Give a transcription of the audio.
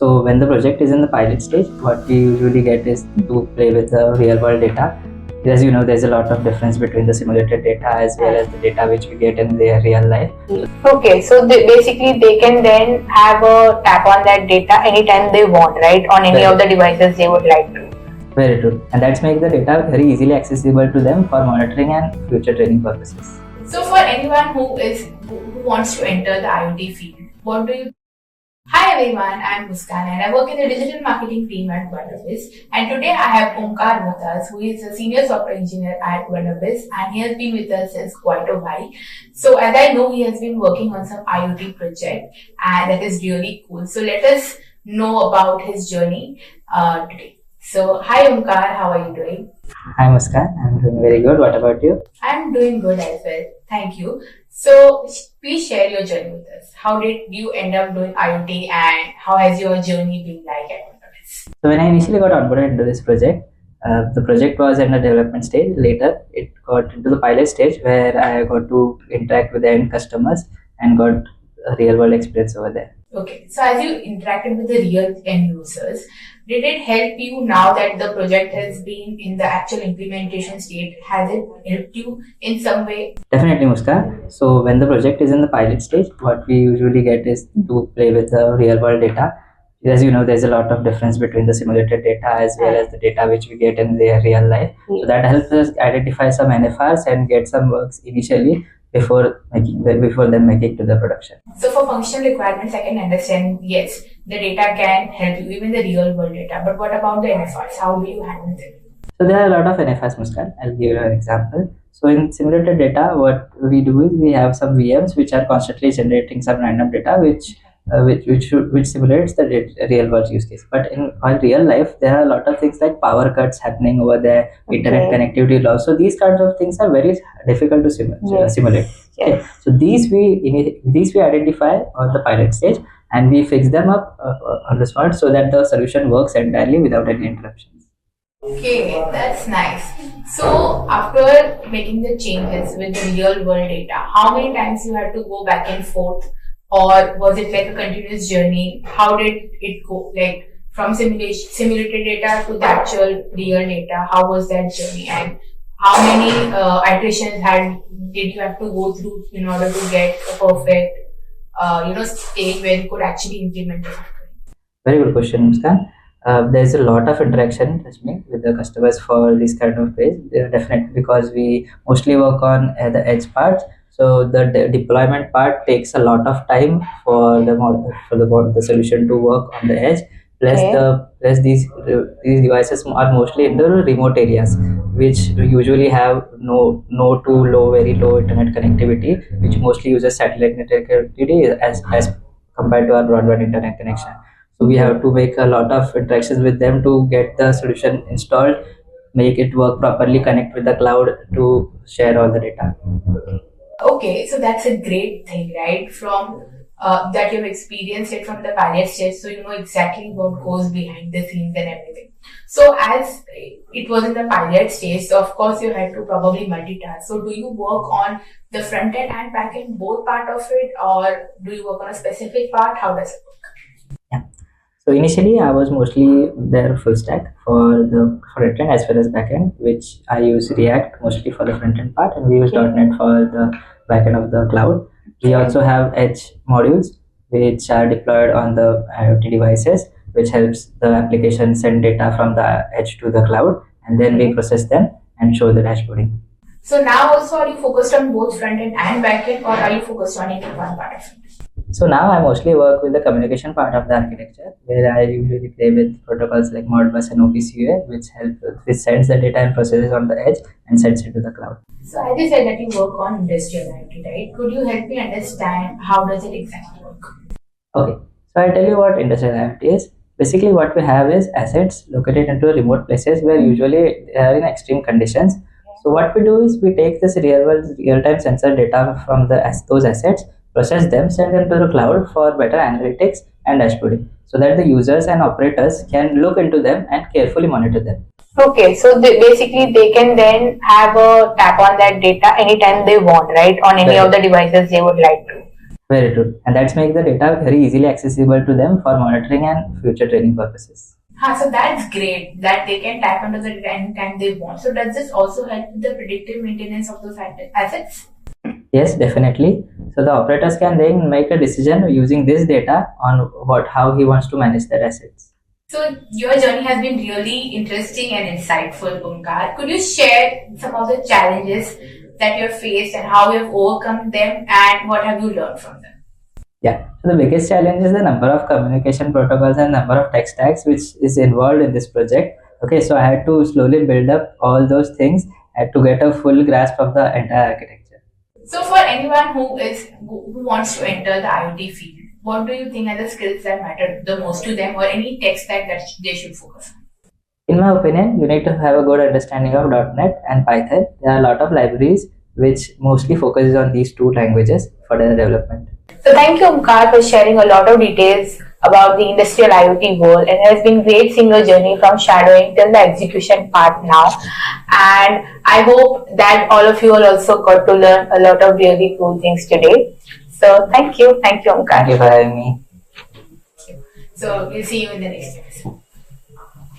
So when the project is in the pilot stage, what we usually get is to play with the real world data. As you know, there's a lot of difference between the simulated data as well as the data which we get in their real life. Okay, so basically they can then have a tap on that data anytime they want, right? On any of the devices they would like to. Very true. And that's make the data very easily accessible to them for monitoring and future training purposes. So for anyone who wants to enter the IoT field, what do you? Hi everyone, I'm Muskan and I work in the digital marketing team at Wonderbiz. And today I have Omkar with us, who is a senior software engineer at Wonderbiz, and he has been with us since quite a while. So as I know, he has been working on some IoT project, and that is really cool. So let us know about his journey today. So hi Omkar, how are you doing? Hi Muskan, I'm doing very good. What about you? I'm doing good as well. Thank you. So please share your journey with us. How did you end up doing IoT and how has your journey been like at Wonderbiz? So when I initially got onboarded into this project, the project was in the development stage. Later, it got into the pilot stage where I got to interact with the end customers and got a real world experience over there. Okay, so as you interacted with the real end users, did it help you now that the project has been in the actual implementation state? Has it helped you in some way? Definitely, Muskan. So when the project is in the pilot stage, what we usually get is to play with the real world data. As you know, there's a lot of difference between the simulated data as well as the data which we get in their real life. So that helps us identify some NFRs and get some works initially before them making to the production. So for functional requirements, I can understand, yes, the data can help you, even the real world data. But what about the NFRs? How do you handle them? So there are a lot of NFRs, Muskan. I'll give you an example. So in simulated data, what we do is we have some VMs which are constantly generating some random data which simulates the real world use case. But in real life, there are a lot of things like power cuts happening over there, internet connectivity loss. So these kinds of things are very difficult to simulate. Okay. So these we identify on the pilot stage and we fix them up on the spot so that the solution works entirely without any interruptions. Okay, that's nice. So after making the changes with the real world data, how many times you had to go back and forth? Or was it like a continuous journey? How did it go? Like from simulated data to the actual real data, how was that journey? And how many iterations did you have to go through in order to get a perfect stage where you could actually implement it? Very good question, Muskan. There's a lot of interaction, trust me, with the customers for this kind of phase. Definitely, because we mostly work on the edge parts. So the deployment part takes a lot of time for the solution to work on the edge. Plus these devices are mostly in the remote areas, which usually have no to low, very low internet connectivity, which mostly uses satellite network connectivity as compared to our broadband internet connection. So we have to make a lot of interactions with them to get the solution installed, make it work properly, connect with the cloud to share all the data. Okay, so that's a great thing, right? From that you've experienced it from the pilot stage, so you know exactly what goes behind the scenes and everything. So as it was in the pilot stage, so of course you had to probably multitask. So do you work on the front end and back end, both part of it, or do you work on a specific part? How does it work? Yeah. So initially I was mostly there full stack for the front end as well as back end, which I use React mostly for the front end part, and we use .NET for the back end of the cloud. We also have edge modules which are deployed on the IoT devices, which helps the application send data from the edge to the cloud, and then we process them and show the dashboarding. So now also are you focused on both front end and back end, or are you focused on any one part of it? So now I mostly work with the communication part of the architecture, where I usually play with protocols like Modbus and OPC which sends the data and processes on the edge and sends it to the cloud. So as you said that you work on industrial IoT, right? Could you help me understand how does it exactly work? Okay, so I'll tell you what industrial IoT is. Basically what we have is assets located into remote places where usually they are in extreme conditions. So what we do is we take this real-time sensor data from those assets, process them, send them to the cloud for better analytics and dashboarding, so that the users and operators can look into them and carefully monitor them. Okay, so basically they can then have a tap on that data anytime they want, right? On any of the devices they would like to. Very true. And that's make the data very easily accessible to them for monitoring and future training purposes. So that's great that they can tap into the data anytime they want. So does this also help with the predictive maintenance of those assets? Yes, definitely. So the operators can then make a decision using this data on how he wants to manage their assets. So your journey has been really interesting and insightful, Omkar. Could you share some of the challenges that you have faced and how you have overcome them and what have you learned from them? Yeah. So the biggest challenge is the number of communication protocols and number of tech stacks which is involved in this project. Okay, so I had to slowly build up all those things to get a full grasp of the entire architecture. So for anyone who wants to enter the IoT field, what do you think are the skills that matter the most to them, or any tech stack that they should focus on? In my opinion, you need to have a good understanding of .NET and Python. There are a lot of libraries which mostly focuses on these two languages for their development. So thank you, Omkar, for sharing a lot of details about the industrial IoT world. It has been great seeing your journey from shadowing till the execution part now. And I hope that all of you all also got to learn a lot of really cool things today. So thank you, Omkar. Thank you for having me. So we'll see you in the next episode.